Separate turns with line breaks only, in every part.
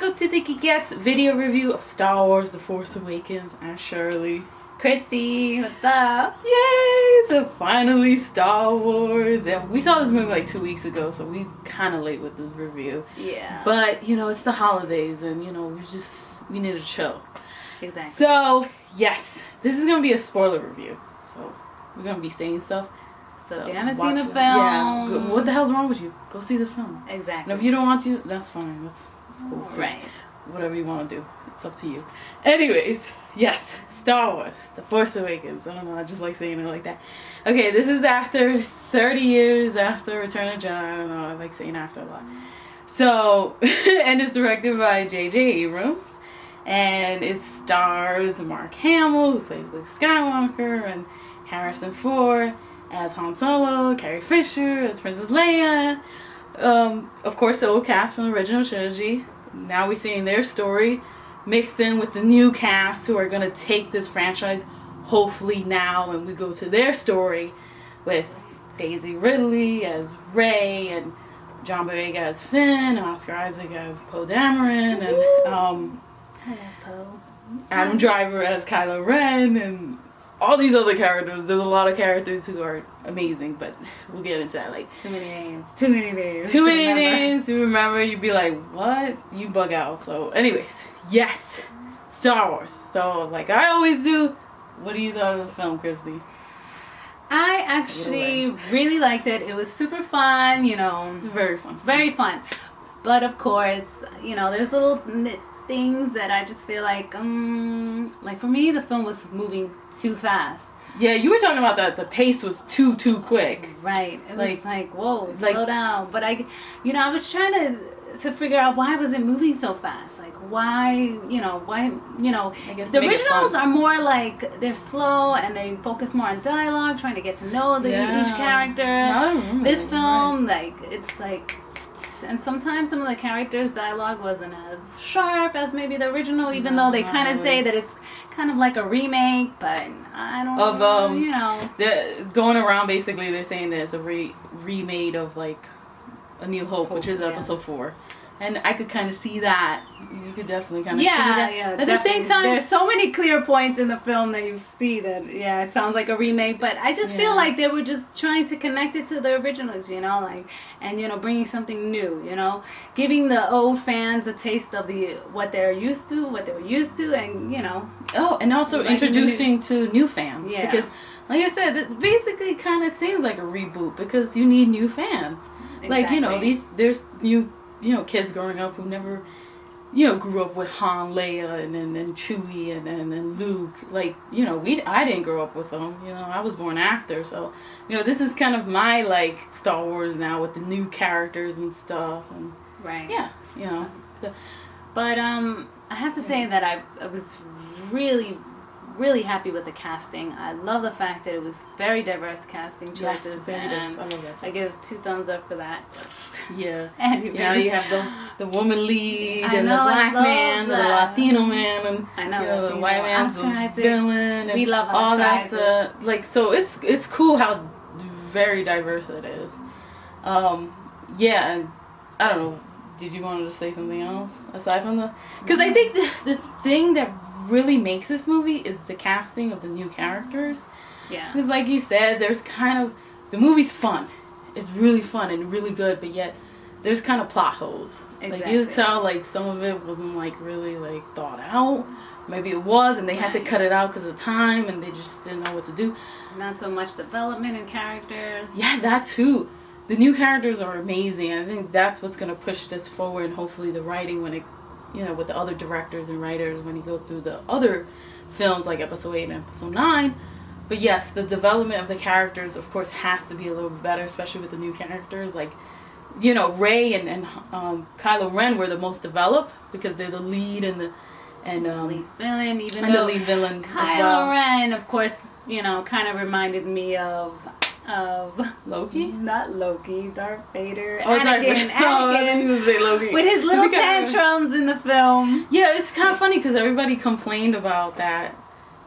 welcome to the Geekettes video review of Star Wars The Force Awakens. I'm Shirley.
Christy, what's up?
Yay! So finally Star Wars. And we saw this movie like 2 weeks ago, so we kind of late with this review.
Yeah.
But, you know, it's the holidays and, you know, we need to chill.
Exactly.
So, yes, this is going to be a spoiler review. So, we're going to be saying stuff.
So if you haven't seen the film,
yeah, what the hell's wrong with you? Go see the film.
Exactly.
And if you don't want to, that's fine. That's cool too.
Right.
Whatever you want to do, it's up to you. Anyways, yes, Star Wars, The Force Awakens. I don't know, I just like saying it like that. Okay, this is after 30 years after Return of the Jedi. I don't know, I like saying after a lot. So, and it's directed by J.J. Abrams. And it stars Mark Hamill, who plays Luke Skywalker, and Harrison Ford as Han Solo, Carrie Fisher as Princess Leia. Of course, the old cast from the original trilogy. Now we're seeing their story mixed in with the new cast who are going to take this franchise hopefully now, and we go to their story with Daisy Ridley as Rey and John Boyega as Finn, Oscar Isaac as Poe Dameron, and Adam Driver as Kylo Ren, and all these other characters. There's a lot of characters who are amazing, but we'll get into that. Like,
too many names
to remember. You'd be like, what? You bug out. So anyways, yes, Star Wars. So like I always do, what do you thought of the film, Christy?
I actually really liked it. It was super fun, you know.
Very fun.
Very fun. But of course, you know, there's little things that I just feel like for me, the film was moving too fast.
Yeah, you were talking about that. The pace was too quick.
Right. It was like, whoa, slow down. But I was trying to figure out why was it moving so fast? Like why. I guess the originals are more like they're slow and they focus more on dialogue, trying to get to know each character. This film, like it's like. And sometimes some of the characters' dialogue wasn't as sharp as maybe the original, even though they kind of say that it's kind of like a remake, but I don't know, you know.
They're going around, basically, they're saying that it's a remade of, like, A New Hope, which is episode 4. And I could kind of see that. You could definitely kind of see that.
Yeah,
at the same time,
there's so many clear points in the film that you see that, it sounds like a remake. But I just feel like they were just trying to connect it to the originals, you know, like, and, you know, bringing something new, you know, giving the old fans a taste of what they were used to, and, you know. Oh,
and also introducing to new fans.
Yeah.
Because, like I said, it basically kind of seems like a reboot because you need new fans. Exactly. Like, you know, there's new... You know, kids growing up who never, you know, grew up with Han, Leia, and Chewie, and Luke. Like, you know, I didn't grow up with them. You know, I was born after. So, you know, this is kind of my, like, Star Wars now with the new characters and stuff. And,
right.
Yeah, you know. So.
But I have to say that I was really, really happy with the casting. I love the fact that it was very diverse casting choices.
Yes, very diverse. I love that too.
I give 2 thumbs up for that.
Yeah.
Anyways.
Yeah, you have the woman lead and the black man, the Latino man, and you know, the white man's the villain. And
we love
all that stuff. Like, so it's cool how very diverse it is. Yeah, and I don't know. Did you want to say something else aside from the? Because I think the thing that really makes this movie is the casting of the new characters.
Yeah.
Because like you said, there's kind of... The movie's fun. It's really fun and really good, but yet there's kind of plot holes.
Exactly.
Like you tell, like some of it wasn't like really like thought out. Maybe it was, and they had to cut it out because of time, and they just didn't know what to do.
Not so much development in characters.
Yeah, that too. The new characters are amazing. I think that's what's going to push this forward, and hopefully the writing when it... You know, with the other directors and writers when you go through the other films like Episode 8 and Episode 9. But yes, the development of the characters, of course, has to be a little bit better, especially with the new characters. Like, you know, Rey and Kylo Ren were the most developed because they're the lead and the
lead villain. Even
and the lead villain
Kylo
as well.
Ren, of course, you know, kind of reminded me of
Loki?
Not Loki, Darth Vader.
Oh,
Anakin.
Oh, I didn't even say Loki.
With his little tantrums in the film.
Yeah, it's kind of funny because everybody complained about that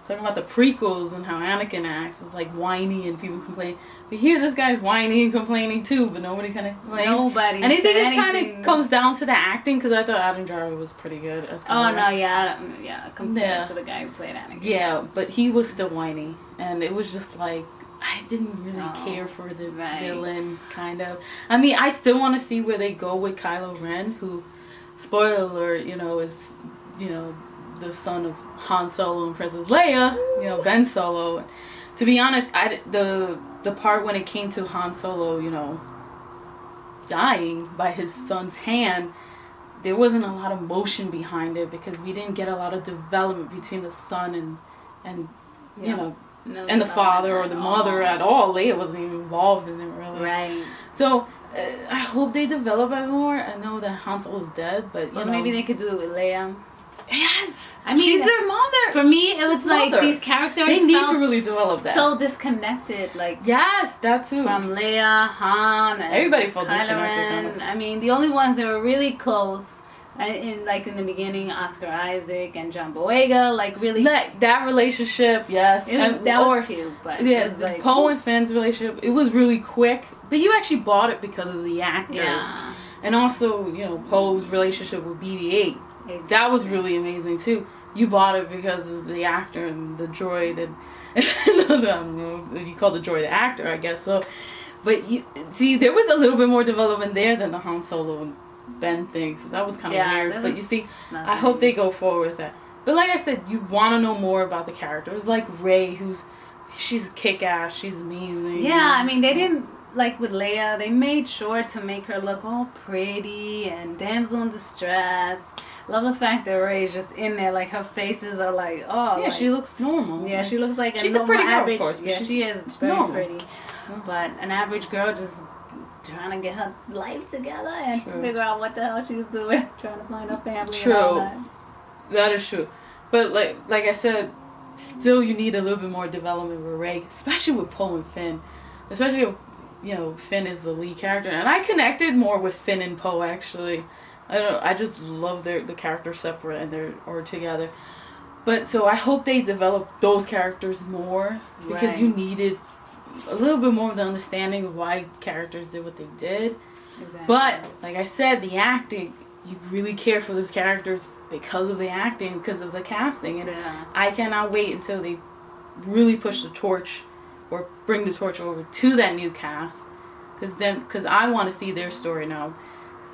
talking about the prequels and how Anakin acts is like whiny and people complain. But here, this guy's whiny and complaining too, but nobody kind of complains.
Nobody.
And I think it kind of comes down to the acting, because I thought Adam Driver was pretty good as
Kylo Ren. Compared to the guy who played Anakin.
Yeah, but he was still whiny, and it was just like, I didn't really care for the villain, kind of. I mean, I still want to see where they go with Kylo Ren, who, spoiler alert, is, the son of Han Solo and Princess Leia, Ben Solo. To be honest, the part when it came to Han Solo, dying by his son's hand, there wasn't a lot of motion behind it, because we didn't get a lot of development between the son and and the father or the mother at all. Leia wasn't even involved in it, really.
Right.
So I hope they develop it more. I know that Han Solo's dead, but
maybe they could do it with Leia.
Yes,
I mean,
she's their mother.
For me, it was like these characters.
They need to really develop that.
So disconnected, like
yes, that too.
From Leia, Han, and
everybody felt
Kylo
disconnected.
Ren. Kind of. I mean, the only ones that were really close, in the beginning, Oscar Isaac and John Boyega, really
that relationship. Yes,
that was cute. But
yeah, Poe and Finn's relationship. It was really quick, but you actually bought it because of the actors, and also Poe's relationship with BB-8. Exactly. That was really amazing too. You bought it because of the actor and the droid, and I don't know if you call the droid actor, I guess so. But you see, there was a little bit more development there than the Han Solo and Ben thing, so that was kind of weird. But you see, I hope they go forward with that. But like I said, you want to know more about the characters, like Rey, she's kick-ass, she's amazing.
Yeah, I mean, they didn't. Like with Leia, they made sure to make her look all pretty and damsel in distress. Love the fact that Rey's just in there, like her faces are like,
she looks normal.
Yeah, she looks like
she's a pretty girl,
average.
Of course,
yeah, she is very
normal.
pretty. But an average girl just trying to get her life together and figure out what the hell she's doing, trying to find her family.
True,
and all that.
That is true. But like I said, still you need a little bit more development with Rey, especially with Poe and Finn, especially if Finn is the lead character, and I connected more with Finn and Poe actually. I just love the characters separate or together. But so I hope they develop those characters more, because you needed a little bit more of the understanding of why characters did what they did.
Exactly.
But like I said, the acting, you really care for those characters because of the acting, because of the casting, and I cannot wait until they really push the torch or bring the torch over to that new cast, because I want to see their story now.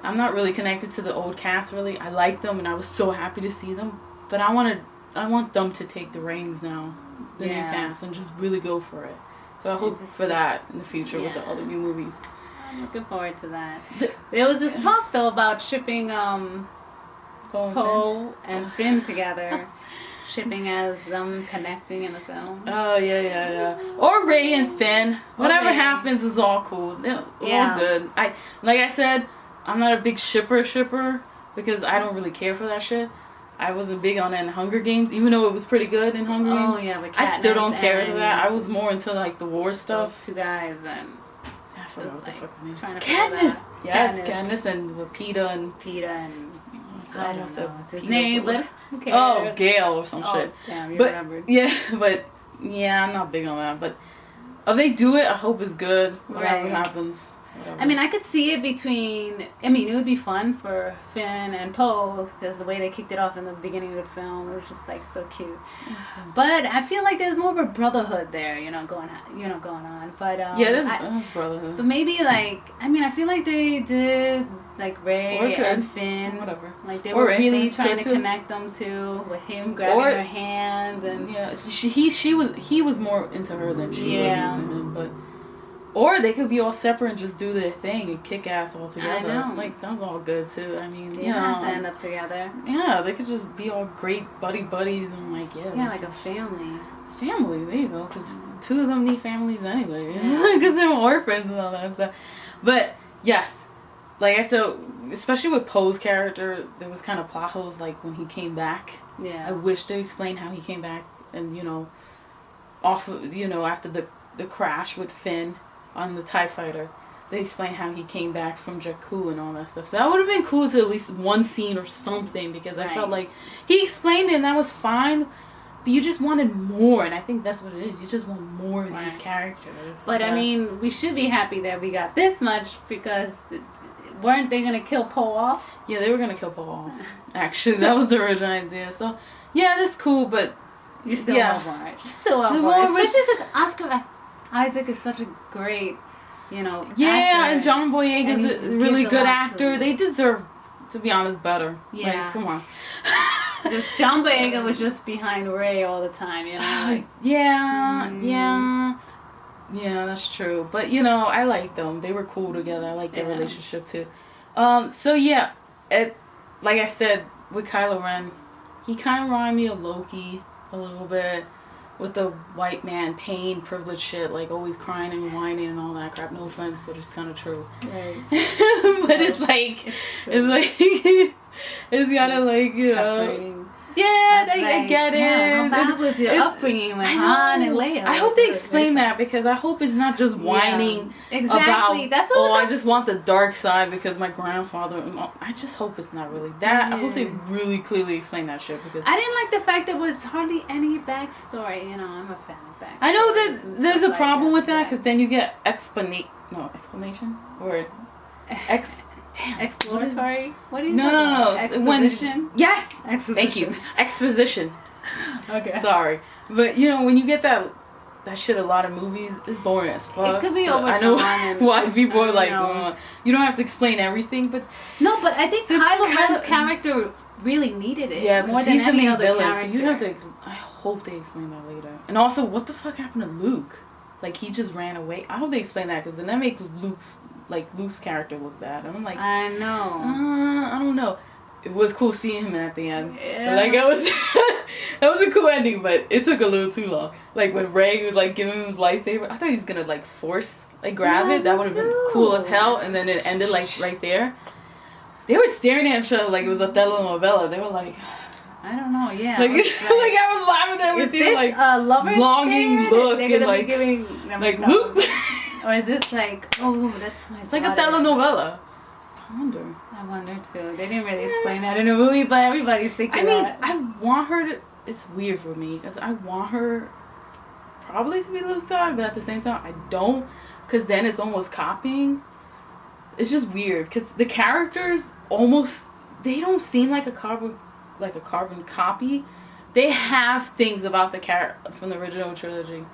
I'm not really connected to the old cast really. I like them and I was so happy to see them, but I want them to take the reins now, the new cast, and just really go for it. So I hope for that in the future with the other new movies.
I'm looking forward to that. There was this talk though about shipping Poe and Finn together. Shipping as them connecting in the film.
Oh, yeah. Or Rey and Finn. Whatever happens is all cool. They're all good. Like I said, I'm not a big shipper because I don't really care for that shit. I wasn't big on that in Hunger Games, even though it was pretty good in Hunger Games.
Oh, yeah, but
I still don't care for that. I was more into the war stuff.
Those two guys and...
I forgot what the fuck her name.
Katniss!
Yes, Katniss and Lupita and...
I almost said his name, but who cares?
Oh, Gale or some shit.
Damn, you remembered.
Yeah, I'm not big on that. But if they do it, I hope it's good. Whatever happens. Whatever.
I mean, I could see it it would be fun for Finn and Poe, because the way they kicked it off in the beginning of the film, it was just so cute. But I feel like there's more of a brotherhood there, going on. But
there's brotherhood.
But maybe I feel like they did Rey and Finn,
whatever.
They were really trying to connect them too, with him grabbing her hand and
he was more into her than she was into him, but. Or they could be all separate and just do their thing and kick ass all together.
I know.
That's all good too. I mean,
they don't have to end up together.
Yeah, they could just be all great buddies and
like a family.
Family, there you go. Because two of them need families anyway. Because they're orphans and all that stuff. But yes, like I said, especially with Poe's character, there was kind of plot holes when he came back.
Yeah.
I wish they explained how he came back and off of, after the crash with Finn on the TIE fighter, they explained how he came back from Jakku and all that stuff. That would have been cool to at least one scene or something, because I felt like he explained it and that was fine, but you just wanted more, and I think that's what it is. You just want more of these characters.
But I mean, we should be happy that we got this much, because weren't they gonna kill Poe off?
Yeah, they were gonna kill Poe off. Actually, that was the original idea. So yeah, that's cool, but
you still want more. You still want more. Especially since Oscar Isaac is such a great, actor,
and John Boyega's a really good actor. They deserve, to be honest, better.
Yeah,
come on.
Because John Boyega was just behind Ray all the time,
Yeah, that's true. But I like them. They were cool together. I like their relationship too. So yeah, like I said with Kylo Ren, he kind of reminded me of Loki a little bit, with the white man pain, privilege shit, like always crying and whining and all that crap. No offense, but it's kind of true.
Right.
But it's like, it's gotta like,
Suffering.
Yeah, I get it.
How bad was your upbringing with Han and Leia?
I hope they explain that, because I hope it's not just whining about,
that's what
I just want the dark side because my grandfather. I just hope it's not really that. I hope they really clearly explain that shit, because
I didn't like the fact there was hardly any backstory. I'm a fan of backstory.
I know that there's a problem with that, because then you get explanation or
exploratory? What do you
No.
Exposition?
Yes!
Exposition.
Thank you. Exposition.
Okay.
Sorry. But, when you get that shit, a lot of movies, it's boring as fuck.
It could be overdrawn.
I know why people are like, you don't have to explain everything, but...
No, but I think Kylo Ren's character really needed it. Yeah, more than any other villain, character.
So you have to... I hope they explain that later. And also, what the fuck happened to Luke? Like, he just ran away. I hope they explain that, because then that makes Luke's character look bad. And I'm like,
I know.
I don't know. It was cool seeing him at the end.
Yeah.
But, that was a cool ending, but it took a little too long. Like, when Rey was, giving him his lightsaber, I thought he was gonna, force, grab it. That would have been cool as hell. And then it ended, right there. They were staring at each other like it was a telenovela. They were like...
I don't know, yeah.
I was laughing at them with you, longing look and,
giving
Luke...
Or is this that's my...
It's like a telenovela. I
wonder too. They didn't really explain that in the movie, but everybody's thinking that.
I want her to... It's weird for me, because I want her probably to be Luke's daughter, but at the same time, I don't, because then it's almost copying. It's just weird, because the characters almost... They don't seem like a carbon copy. They have things about the character from the original trilogy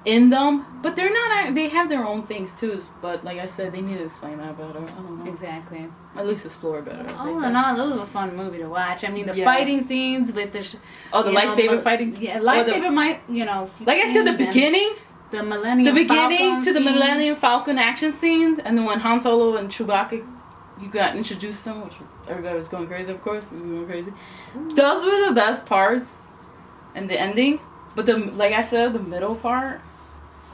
in them, but they're not. They have their own things too. But like I said, they need to explain that better. I don't know.
Exactly.
At least explore better.
All in all, it was a fun movie to watch. I mean, the fighting scenes with the
lightsaber fighting.
Yeah, lightsaber might
Like I said, the beginning.
The Millennium
Falcon action scenes, and then when Han Solo and Chewbacca, you got introduced to them, which was everybody was going crazy. Of course, we were going crazy. Those were the best parts, and the ending. But like I said, the middle part.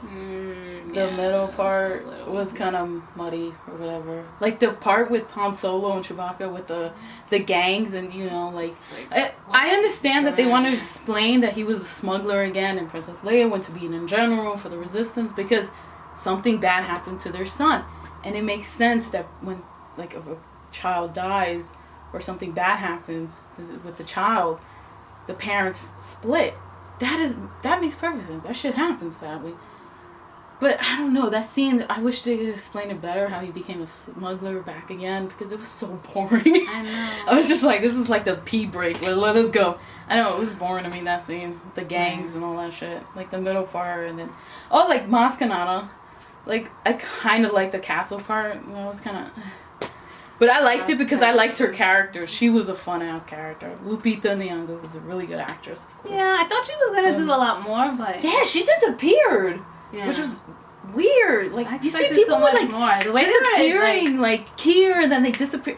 The middle part was kind of muddy or whatever. Like the part with Han Solo and Chewbacca with the gangs and I understand that they want to explain that he was a smuggler again and Princess Leia went to be in general for the Resistance because something bad happened to their son, and it makes sense that when if a child dies or something bad happens with the child, the parents split. That makes perfect sense. That shit happens, sadly. But I don't know, that scene, I wish they could explain it better, how he became a smuggler back again, because it was so boring.
I know.
I was just like, this is like the pee break, let us go. I know, it was boring to me, that scene, with the gangs and all that shit. Like the middle part, and then, Maz Kanata. I kind of like the castle part, it was kind of... But I liked it because I liked her character. She was a fun-ass character. Lupita Nyongo was a really good actress, of course.
Yeah, I thought she was going to do a lot more, but...
Yeah, she disappeared. Yeah. Which was weird. You see people
so much more. The way
disappearing, here, and then they disappear.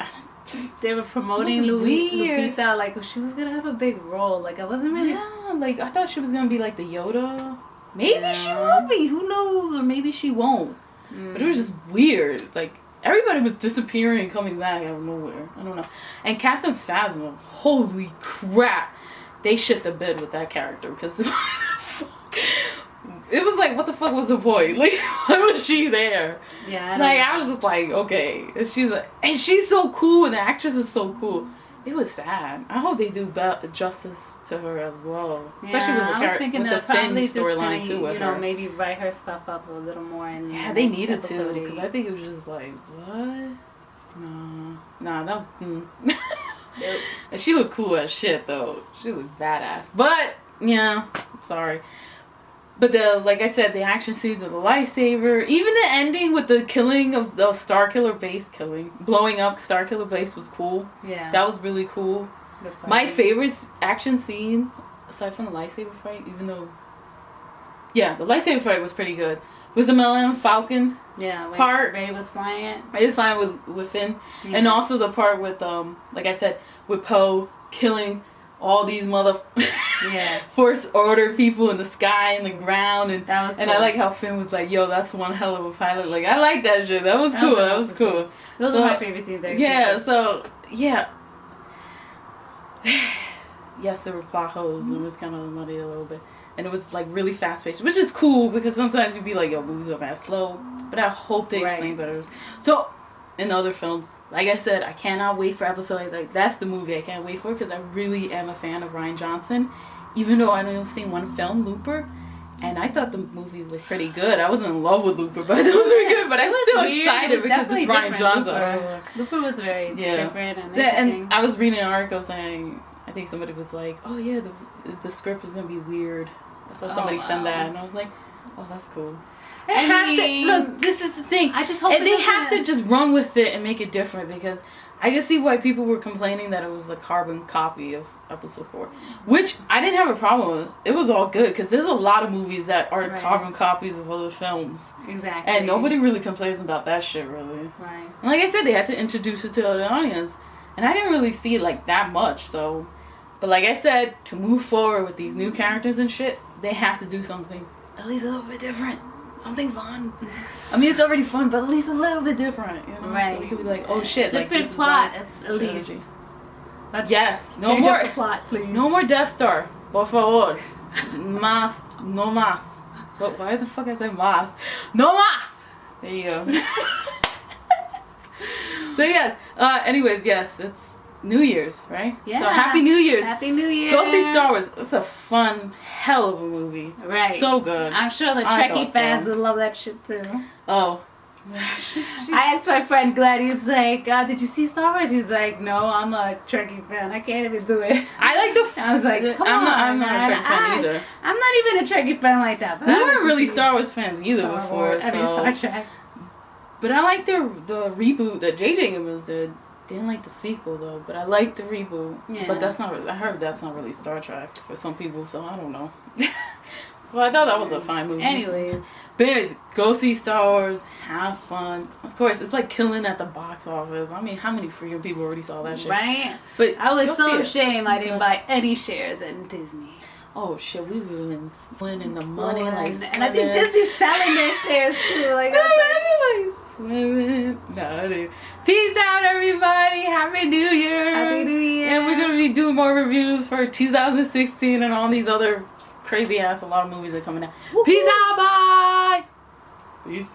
They were promoting Lupita, she was going to have a big role. I wasn't really...
Yeah, I thought she was going to be the Yoda. Maybe she will be. Who knows? Or maybe she won't. But it was just weird. Everybody was disappearing and coming back out of nowhere. I don't know. And Captain Phasma, holy crap. They shit the bed with that character because it was what the fuck was the point? Why was she there?
Yeah.
I was just okay. And she's so cool, and the actress is so cool. it was sad. I hope they do justice to her as well, especially with the Finn storyline too.
You know, maybe write her stuff up a little more. In
they needed to, because I think it was just like, what? No. And she looked cool as shit though. She looked badass. But yeah, I'm sorry. But like I said, the action scenes with the lightsaber, even the ending with the killing of the Starkiller base, blowing up Starkiller base was cool.
Yeah,
that was really cool. My favorite action scene, aside from the lightsaber fight, even though, yeah, the lightsaber fight was pretty good, was the Millennium Falcon.
Yeah, when
part.
Rey was flying.
Rey was flying with Finn, and also the part with like I said, with Poe killing all these First Order people in the sky and the ground, and
that was cool.
And I like how Finn was like, "Yo, that's one hell of a pilot." Like, I like that shit. That was cool. That was cool.
Those are my favorite scenes.
Yeah. So yeah. Yes, there were plot holes, and it was kind of muddy a little bit, and it was like really fast paced, which is cool because sometimes you'd be like, "Yo, movies are fast slow," but I hope they explain better. So, in other films, like I said, I cannot wait for episode 8. Like, that's the movie I can't wait for because I really am a fan of Rian Johnson. Even though I only seen one film, Looper, and I thought the movie was pretty good. I wasn't in love with Looper, but it was really good. But I'm still excited because it's Rian Johnson.
Looper was very different and interesting.
And I was reading an article saying, I think somebody was like, "Oh yeah, the script is gonna be weird." I saw somebody send that, and I was like, "Oh, that's cool." Look, this is the thing.
I just hope
they have to just run with it and make it different, because I can see why people were complaining that it was a carbon copy of episode 4, which I didn't have a problem with. It was all good because there's a lot of movies that are carbon copies of other films.
Exactly.
And nobody really complains about that shit, really.
Right.
And like I said, they had to introduce it to the audience, and I didn't really see it like that much. So, but like I said, to move forward with these new characters and shit, they have to do something at least a little bit different. Something fun. I mean, it's already fun, but at least a little bit different, you know?
Right.
So we could be like, oh shit.
Different plot, at least.
Yes.
No more the plot, please.
No more Death Star. Por favor. Mas. No mas. But why the fuck I said mas? No mas! There you go. So yes. Anyways, yes, it's New Year's, right?
Yeah.
So Happy New Year's.
Happy New Year.
Go see Star Wars. It's a fun, hell of a movie.
Right.
So good.
I'm sure the Trekkie fans will love that shit too.
Oh.
I asked my friend Glenn, he's like, did you see Star Wars? He's like, no, I'm a Trekkie fan. I can't even do it.
I like the...
I was like, come on,
I'm not a Trekkie fan either.
I'm not even a Trekkie fan like that. But
we weren't really Star Wars fans either before, so...
Star Trek.
But I like the reboot that J.J. Abrams did. Didn't like the sequel though, but I like the reboot.
Yeah.
But that's not. I heard that's not really Star Trek for some people, so I don't know. Well, I thought that was a fine movie.
Anyway,
but anyways, go see Star Wars. Have fun. Of course, it's like killing at the box office. I mean, how many freaking people already saw that shit?
Right.
But
I was so ashamed I didn't buy any shares in Disney.
Oh shit, we were in winning the money like swimming.
And I think Disney's selling their shares too. Like,
swimming. No, dude. Peace out, everybody. Happy New Year.
Happy New Year.
And we're gonna be doing more reviews for 2016 and all these other crazy ass a lot of movies that are coming out. Peace out. Bye. Peace.